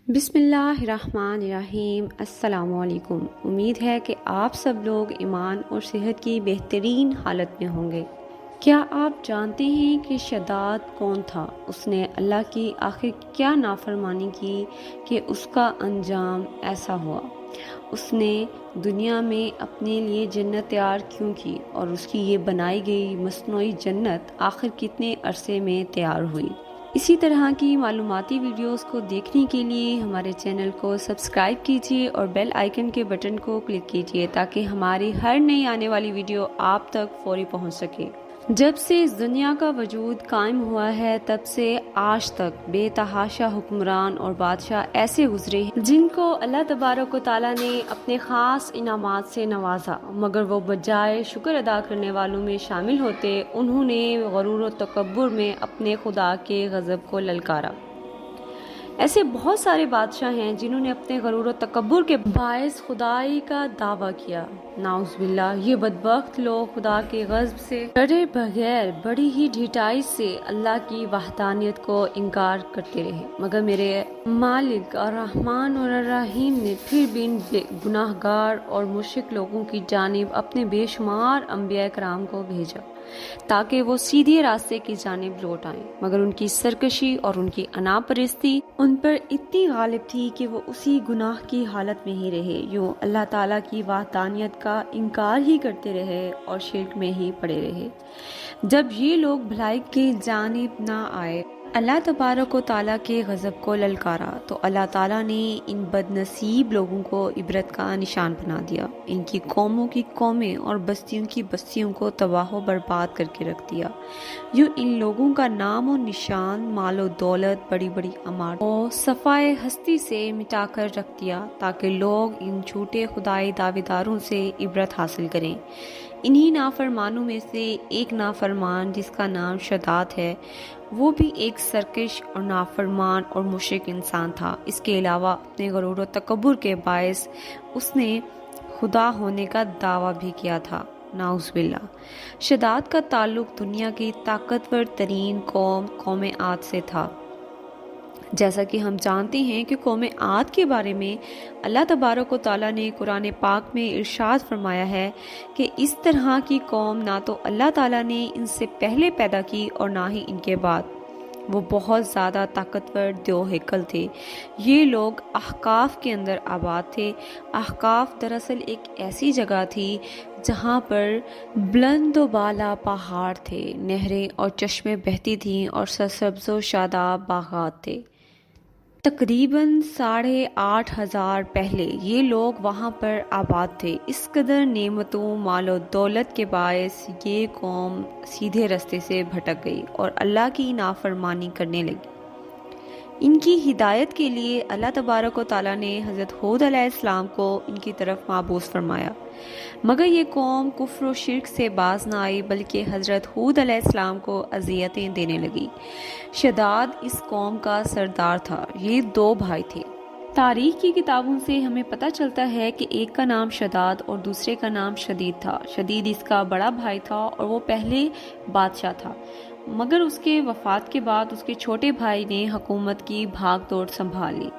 بسم اللہ الرحمن الرحیم۔ السلام علیکم۔ امید ہے کہ آپ سب لوگ ایمان اور صحت کی بہترین حالت میں ہوں گے۔ کیا آپ جانتے ہیں کہ شداد کون تھا؟ اس نے اللہ کی آخر کیا نافرمانی کی کہ اس کا انجام ایسا ہوا؟ اس نے دنیا میں اپنے لیے جنت تیار کیوں کی اور اس کی یہ بنائی گئی مصنوعی جنت آخر کتنے عرصے میں تیار ہوئی؟ اسی طرح کی معلوماتی ویڈیوز کو دیکھنے کے لیے ہمارے چینل کو سبسکرائب کیجیے اور بیل آئیکن کے بٹن کو کلک کیجیے تاکہ ہماری ہر نئی آنے والی ویڈیو آپ تک فوری پہنچ سکے۔ جب سے اس دنیا کا وجود قائم ہوا ہے تب سے آج تک بے تحاشا حکمران اور بادشاہ ایسے گزرے ہیں جن کو اللہ تبارک و تعالیٰ نے اپنے خاص انعامات سے نوازا، مگر وہ بجائے شکر ادا کرنے والوں میں شامل ہوتے انہوں نے غرور و تکبر میں اپنے خدا کے غضب کو للکارا۔ ایسے بہت سارے بادشاہ ہیں جنہوں نے اپنے غرور و تکبر کے باعث خدائی کا دعویٰ کیا۔ نعوذ باللہ، یہ بدبخت لوگ خدا کے غضب سے ڈرے بغیر بڑی ہی ڈھٹائی سے اللہ کی وحدانیت کو انکار کرتے رہے، مگر میرے مالک الرحمن اور الرحیم نے پھر بھی ان گناہ گار اور مشرک لوگوں کی جانب اپنے بے شمار انبیاء کرام کو بھیجا تاکہ وہ سیدھے راستے کی جانب لوٹ آئیں، مگر ان کی سرکشی اور ان کی انا پرستی ان پر اتنی غالب تھی کہ وہ اسی گناہ کی حالت میں ہی رہے، یوں اللہ تعالیٰ کی وحدانیت کا انکار ہی کرتے رہے اور شرک میں ہی پڑے رہے۔ جب یہ لوگ بھلائی کی جانب نہ آئے، اللہ تبارک و تعالیٰ کے غضب کو للکارا، تو اللہ تعالیٰ نے ان بد نصیب لوگوں کو عبرت کا نشان بنا دیا، ان کی قوموں کی قومیں اور بستیوں کی بستیوں کو تباہ و برباد کر کے رکھ دیا۔ یوں ان لوگوں کا نام و نشان، مال و دولت، بڑی بڑی عمارتوں اور صفائے ہستی سے مٹا کر رکھ دیا تاکہ لوگ ان جھوٹے خدائی دعوے داروں سے عبرت حاصل کریں۔ انہی نافرمانوں میں سے ایک نافرمان جس کا نام شداد ہے، وہ بھی ایک سرکش اور نافرمان اور مشرک انسان تھا۔ اس کے علاوہ اپنے غرور و تکبر کے باعث اس نے خدا ہونے کا دعویٰ بھی کیا تھا۔ نعوذ باللہ۔ شداد کا تعلق دنیا کی طاقتور ترین قوم عاد سے تھا۔ جیسا کہ ہم جانتے ہیں کہ قوم عاد کے بارے میں اللہ تبارک و تعالیٰ نے قرآن پاک میں ارشاد فرمایا ہے کہ اس طرح کی قوم نہ تو اللہ تعالیٰ نے ان سے پہلے پیدا کی اور نہ ہی ان کے بعد۔ وہ بہت زیادہ طاقتور دو ہیکل تھے۔ یہ لوگ احقاف کے اندر آباد تھے۔ احقاف دراصل ایک ایسی جگہ تھی جہاں پر بلند و بالا پہاڑ تھے، نہریں اور چشمیں بہتی تھیں اور سرسبز و شاداب باغات تھے۔ تقریباً 8,500 پہلے یہ لوگ وہاں پر آباد تھے۔ اس قدر نعمتوں، مال و دولت کے باعث یہ قوم سیدھے راستے سے بھٹک گئی اور اللہ کی نافرمانی کرنے لگی۔ ان کی ہدایت کے لیے اللہ تبارک و تعالیٰ نے حضرت ہود علیہ السلام کو ان کی طرف مبعوث فرمایا، مگر یہ قوم کفر و شرک سے باز نہ آئی بلکہ حضرت ہود علیہ السلام کو اذیتیں دینے لگی۔ شداد اس قوم کا سردار تھا۔ یہ 2 بھائی تھے۔ تاریخ کی کتابوں سے ہمیں پتہ چلتا ہے کہ ایک کا نام شداد اور دوسرے کا نام شدید تھا۔ شدید اس کا بڑا بھائی تھا اور وہ پہلے بادشاہ تھا، مگر اس کے وفات کے بعد اس کے چھوٹے بھائی نے حکومت کی بھاگ دوڑ سنبھال لی۔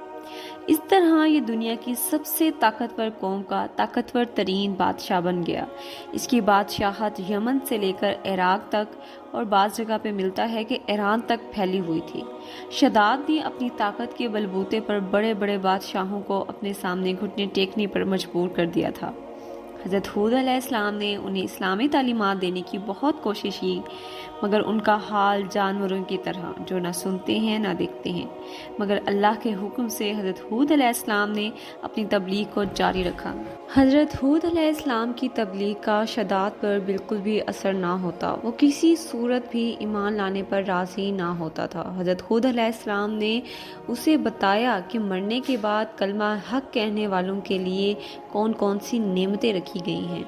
اس طرح یہ دنیا کی سب سے طاقتور قوم کا طاقتور ترین بادشاہ بن گیا۔ اس کی بادشاہت یمن سے لے کر عراق تک اور بعض جگہ پہ ملتا ہے کہ ایران تک پھیلی ہوئی تھی۔ شداد نے اپنی طاقت کے بلبوتے پر بڑے بڑے بادشاہوں کو اپنے سامنے گھٹنے ٹیکنے پر مجبور کر دیا تھا۔ حضرت ہود علیہ السلام نے انہیں اسلامی تعلیمات دینے کی بہت کوشش کی، مگر ان کا حال جانوروں کی طرح جو نہ سنتے ہیں نہ دیکھتے ہیں، مگر اللہ کے حکم سے حضرت ہود علیہ السلام نے اپنی تبلیغ کو جاری رکھا۔ حضرت ہود علیہ السلام کی تبلیغ کا شداد پر بالکل بھی اثر نہ ہوتا، وہ کسی صورت بھی ایمان لانے پر راضی نہ ہوتا تھا۔ حضرت ہود علیہ السلام نے اسے بتایا کہ مرنے کے بعد کلمہ حق کہنے والوں کے لیے کون کون سی نعمتیں رکھی گئی ہیں۔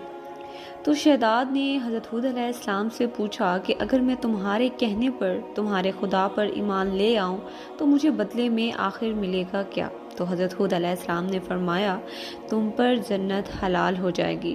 تو شداد نے حضرت ہود علیہ السلام سے پوچھا کہ اگر میں تمہارے کہنے پر تمہارے خدا پر ایمان لے آؤں تو مجھے بدلے میں آخر ملے گا کیا؟ تو حضرت ہود علیہ السلام نے فرمایا، تم پر جنت حلال ہو جائے گی۔